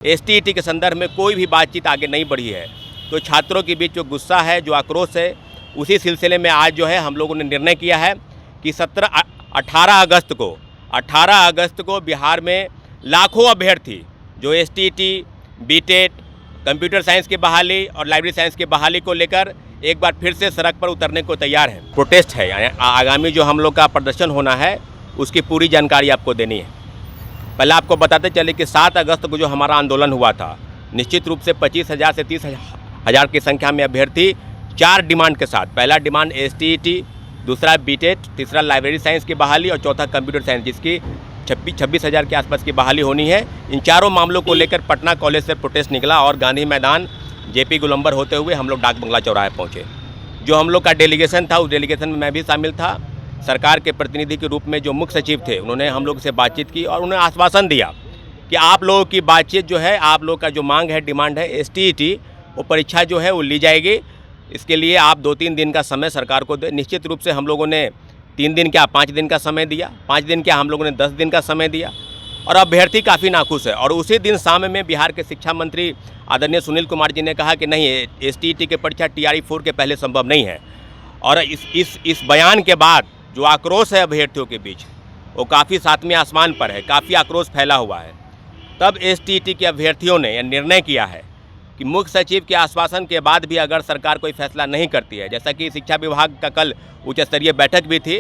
STET के संदर्भ में कोई भी बातचीत आगे नहीं बढ़ी है। तो छात्रों के बीच जो गुस्सा है, जो आक्रोश है, उसी सिलसिले में आज जो है हम लोगों ने निर्णय किया है कि 18 अगस्त को बिहार में लाखों अभ्यर्थी जो एसटीईटी, बीटेट, कंप्यूटर साइंस की बहाली और लाइब्रेरी साइंस की बहाली को लेकर एक बार फिर से सड़क पर उतरने को तैयार हैं। प्रोटेस्ट है, यानी आगामी जो हम लोग का प्रदर्शन होना है उसकी पूरी जानकारी आपको देनी है। पहले आपको बताते चले कि 7 अगस्त को जो हमारा आंदोलन हुआ था, निश्चित रूप से 25,000 से 30,000 की संख्या में अभ्यर्थी 4 डिमांड के साथ, पहला डिमांड एसटीईटी, दूसरा बीटेट, तीसरा लाइब्रेरी साइंस की बहाली और चौथा कंप्यूटर साइंस, जिसकी 26,000 के आसपास की बहाली होनी है। इन चारों मामलों को लेकर पटना कॉलेज से प्रोटेस्ट निकला और गांधी मैदान जेपी गोलंबर होते हुए हम लोग डाक बंगला चौराहे पहुँचे। जो हम लोग का डेलीगेशन था, उस डेलीगेशन में मैं भी शामिल था। सरकार के प्रतिनिधि के रूप में जो मुख्य सचिव थे, उन्होंने हम लोग से बातचीत की और उन्हें आश्वासन दिया कि आप लोगों की बातचीत जो है, आप लोग का जो मांग है, डिमांड है एसटीईटी, वो परीक्षा जो है वो ली जाएगी। इसके लिए आप 2-3 दिन का समय सरकार को दे। निश्चित रूप से हम लोगों ने 3 दिन क्या 5 दिन का समय दिया, 5 दिन क्या हम लोगों ने 10 दिन का समय दिया और अभ्यर्थी काफ़ी नाखुश है। और उसी दिन शाम में बिहार के शिक्षा मंत्री आदरणीय सुनील कुमार जी ने कहा कि नहीं, एसटीईटी की परीक्षा TRE 4 के पहले संभव नहीं है। और इस बयान के बाद जो आक्रोश है अभ्यर्थियों के बीच, वो काफ़ी सातवें आसमान पर है, काफ़ी आक्रोश फैला हुआ है। तब एसटीईटी के अभ्यर्थियों ने यह निर्णय किया है कि मुख्य सचिव के आश्वासन के बाद भी अगर सरकार कोई फैसला नहीं करती है, जैसा कि शिक्षा विभाग का कल उच्च स्तरीय बैठक भी थी,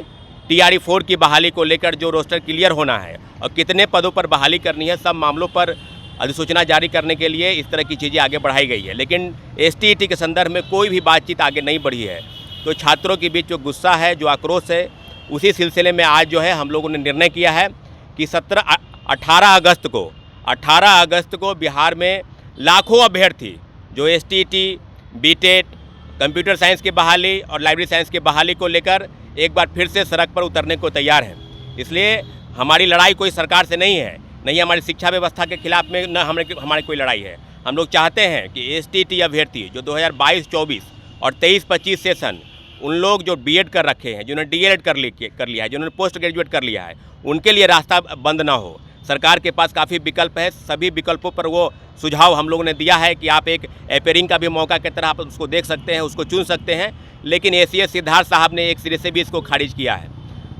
TRE 4 की बहाली को लेकर जो रोस्टर क्लियर होना है और कितने पदों पर बहाली करनी है, सब मामलों पर अधिसूचना जारी करने के लिए इस तरह की चीज़ें आगे बढ़ाई गई है। लेकिन एसटीईटी के संदर्भ में कोई भी बातचीत आगे नहीं बढ़ी है। तो छात्रों के बीच जो गुस्सा है, जो आक्रोश है, उसी सिलसिले में आज जो है हम लोगों ने निर्णय किया है कि 18 अगस्त को बिहार में लाखों अभ्यर्थी जो एसटीईटी, बीटेट, कंप्यूटर साइंस की बहाली और लाइब्रेरी साइंस की बहाली को लेकर एक बार फिर से सड़क पर उतरने को तैयार हैं। इसलिए हमारी लड़ाई कोई सरकार से नहीं है, नहीं हमारी शिक्षा व्यवस्था के खिलाफ में, न हमारी कोई लड़ाई है। हम लोग चाहते हैं कि एसटीईटी अभ्यर्थी जो 2022-24 और 23-25 सेशन, उन लोग जो बीएड कर रखे हैं, जिन्होंने डीएलएड कर लिया है, जिन्होंने पोस्ट ग्रेजुएट कर लिया है, उनके लिए रास्ता बंद ना हो। सरकार के पास काफ़ी विकल्प है, सभी विकल्पों पर वो सुझाव हम लोगों ने दिया है कि आप एक एपेयरिंग का भी मौका की तरह आप उसको देख सकते हैं, उसको चुन सकते हैं। लेकिन ACS सिद्धार्थ साहब ने एक सिरे से भी इसको खारिज किया है।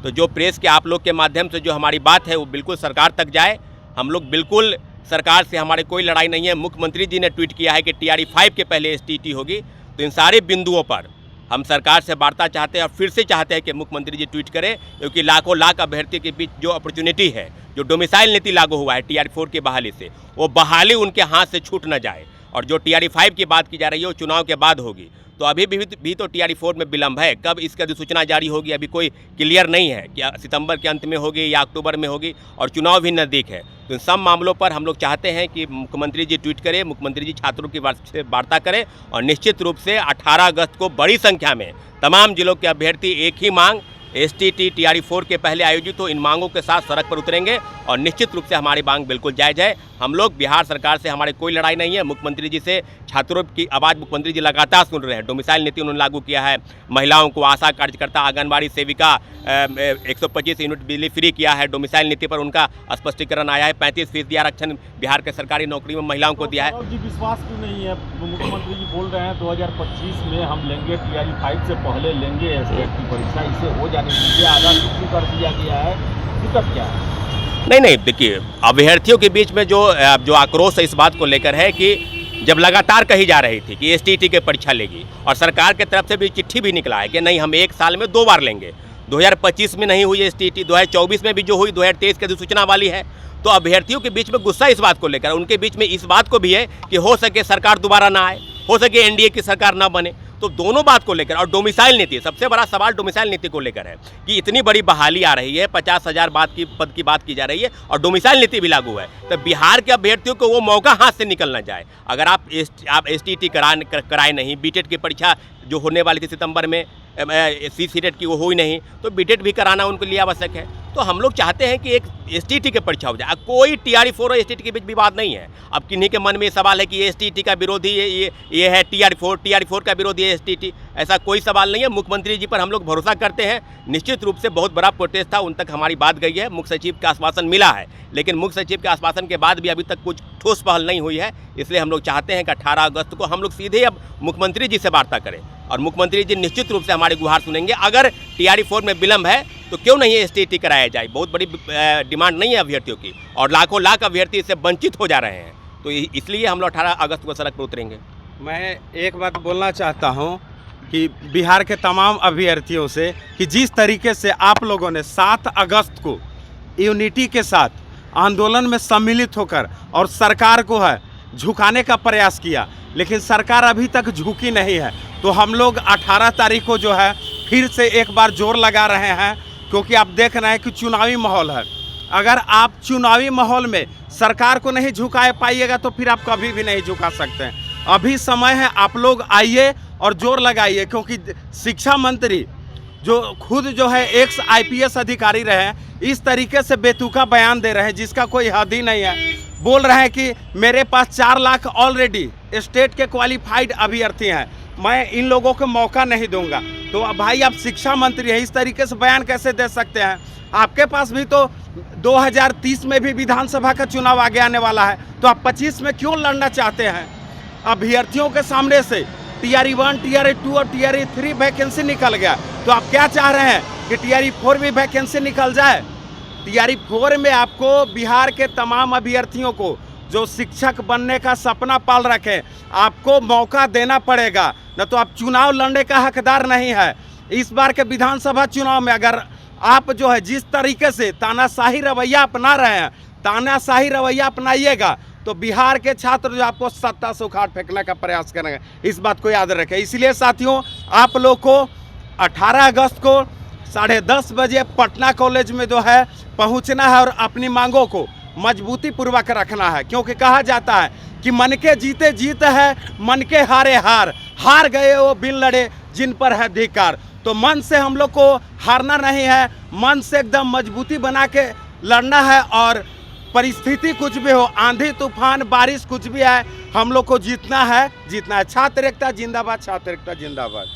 तो जो प्रेस के आप लोग के माध्यम से जो हमारी बात है वो बिल्कुल सरकार तक जाए। हम लोग बिल्कुल, सरकार से हमारी कोई लड़ाई नहीं है। मुख्यमंत्री जी ने ट्वीट किया है कि TRE 5 के पहले एसटीईटी होगी। तो इन सारे बिंदुओं पर हम सरकार से वार्ता चाहते हैं और फिर से चाहते हैं कि मुख्यमंत्री जी ट्वीट करें, क्योंकि लाखों लाख अभ्यर्थी के बीच जो अपॉर्चुनिटी है, जो डोमिसाइल नीति लागू हुआ है TRE 4 की बहाली से, वो बहाली उनके हाथ से छूट न जाए। और जो TRE 5 की बात की जा रही है वो चुनाव के बाद होगी। तो अभी भी तो TRE 4 में विलम्ब है, कब इसकी अधिसूचना जारी होगी अभी कोई क्लियर नहीं है कि सितंबर के अंत में होगी या अक्टूबर में होगी, और चुनाव भी नज़दीक है। तो इन सब मामलों पर हम लोग चाहते हैं कि मुख्यमंत्री जी ट्वीट करें, मुख्यमंत्री जी छात्रों की से वार्ता करें और निश्चित रूप से 18 अगस्त को बड़ी संख्या में तमाम जिलों के अभ्यर्थी एक ही मांग, एसटीईटी TRE 4 के पहले आयोजित हो, इन मांगों के साथ सड़क पर उतरेंगे और निश्चित रूप से हमारी मांग बिल्कुल जायज़ है। हम लोग बिहार सरकार से हमारी कोई लड़ाई नहीं है। मुख्यमंत्री जी से छात्रों की आवाज़ मुख्यमंत्री जी लगातार सुन रहे हैं। डोमिसाइल नीति उन्होंने लागू किया है, महिलाओं को, आशा कार्यकर्ता, आंगनबाड़ी सेविका 125 यूनिट बिजली फ्री किया है। डोमिसाइल नीति पर उनका स्पष्टीकरण आया है। 35% आरक्षण बिहार के सरकारी नौकरी में महिलाओं को दिया है। जी विश्वास क्यों नहीं है? मुख्यमंत्री जी बोल रहे हैं 2025 में हम लेंगे, TRE 5 से पहले लेंगे एसटेट की परीक्षा, इसे हो जाने दीजिए। आधा शुरू कर दिया गया है, दिक्कत क्या है? नहीं, देखिए, अभ्यर्थियों के बीच में जो आक्रोश है इस बात को लेकर है कि जब लगातार कही जा रही थी कि एसटीईटी की परीक्षा लेगी और सरकार की तरफ से भी चिट्ठी भी निकला है कि नहीं, हम 1 साल में 2 बार लेंगे। 2025 में नहीं हुई एसटीईटी, 2024 में भी जो हुई 2023 की अधिसूचना वाली है। तो अभ्यर्थियों के बीच में गुस्सा इस बात को लेकर, उनके बीच में इस बात को भी है कि हो सके सरकार दोबारा ना आए, हो सके एनडीए की सरकार ना बने। तो दोनों बात को लेकर, और डोमिसाइल नीति, सबसे बड़ा सवाल डोमिसाइल नीति को लेकर है कि इतनी बड़ी बहाली आ रही है, 50,000 पद की बात की जा रही है और डोमिसाइल नीति भी लागू है। तो बिहार के अभ्यर्थियों को वो मौका हाथ से निकल ना जाए। अगर आप एसटीईटी कराए नहीं, बीटेट की परीक्षा जो होने वाली थी सितंबर में सीटेट की, वो हुई नहीं, तो बीटेट भी कराना उनके लिए आवश्यक है। तो हम लोग चाहते हैं कि एक एसटीटी की परीक्षा हो जाए। कोई टीआरई-4 और एसटीटी के बीच विवाद नहीं है। अब किन्हीं के मन में ये सवाल है कि एसटीटी का विरोधी ये है टीआरई-4 का विरोधी है एसटीटी, ऐसा कोई सवाल नहीं है। मुख्यमंत्री जी पर हम लोग भरोसा करते हैं। निश्चित रूप से बहुत बड़ा प्रोटेस्ट था, उन तक हमारी बात गई है, मुख्य सचिव का आश्वासन मिला है, लेकिन मुख्य सचिव के आश्वासन के बाद भी अभी तक कुछ ठोस पहल नहीं हुई है। इसलिए हम लोग चाहते हैं कि 18 अगस्त को हम लोग सीधे अब मुख्यमंत्री जी से वार्ता करें और मुख्यमंत्री जी निश्चित रूप से हमारी गुहार सुनेंगे। अगर टीआरई-4 में विलंब है तो क्यों नहीं एसटीटी कराया जाए। बहुत बड़ी डिमांड नहीं है अभ्यर्थियों की, और लाखों लाख अभ्यर्थी इससे वंचित हो जा रहे हैं। तो इसलिए हम लोग 18 अगस्त को सड़क पर उतरेंगे। मैं एक बात बोलना चाहता हूं कि बिहार के तमाम अभ्यर्थियों से कि जिस तरीके से आप लोगों ने 7 अगस्त को यूनिटी के साथ आंदोलन में सम्मिलित होकर और सरकार को है झुकाने का प्रयास किया, लेकिन सरकार अभी तक झुकी नहीं है, तो हम लोग 18 तारीख को जो है फिर से एक बार जोर लगा रहे हैं, क्योंकि आप देख रहे हैं कि चुनावी माहौल है। अगर आप चुनावी माहौल में सरकार को नहीं झुका पाइएगा तो फिर आप कभी भी नहीं झुका सकते हैं। अभी समय है, आप लोग आइए और जोर लगाइए, क्योंकि शिक्षा मंत्री जो खुद जो है एक्स IPS अधिकारी रहे हैं, इस तरीके से बेतुका बयान दे रहे हैं जिसका कोई हद ही नहीं है। बोल रहे हैं कि मेरे पास 4 लाख ऑलरेडी स्टेट के क्वालिफाइड अभ्यर्थी हैं, मैं इन लोगों को मौका नहीं दूंगा। तो भाई आप शिक्षा मंत्री हैं, इस तरीके से बयान कैसे दे सकते हैं? आपके पास भी तो 2030 में भी विधानसभा का चुनाव आगे आने वाला है, तो आप 25 में क्यों लड़ना चाहते हैं? अभ्यर्थियों के सामने से टीआरई-1, टीआरई-2 और टीआरई-3 वैकेंसी निकल गया, तो आप क्या चाह रहे हैं कि टीआरई-4 भी वैकेंसी निकल जाए? टीआरई-4 में आपको बिहार के तमाम अभ्यर्थियों को जो शिक्षक बनने का सपना पाल रखे, आपको मौका देना पड़ेगा, न तो आप चुनाव लड़ने का हकदार नहीं है। इस बार के विधानसभा चुनाव में अगर आप जो है जिस तरीके से तानाशाही रवैया अपना रहे हैं, तानाशाही रवैया अपनाइएगा तो बिहार के छात्र जो आपको सत्ता से उखाड़ फेंकने का प्रयास करेंगे, इस बात को याद रखें। इसलिए साथियों, आप लोग को 18 अगस्त को 10:30 बजे पटना कॉलेज में जो है पहुंचना है और अपनी मांगों को मजबूती पूर्वक रखना है, क्योंकि कहा जाता है कि मन के जीते जीत है, मन के हारे हार, हार गए वो बिन लड़े जिन पर है धिक्कार। तो मन से हम लोग को हारना नहीं है, मन से एकदम मजबूती बना के लड़ना है, और परिस्थिति कुछ भी हो, आंधी तूफान बारिश कुछ भी आए, हम लोग को जीतना है, जीतना है। छात्र एकता जिंदाबाद, छात्र एकता जिंदाबाद।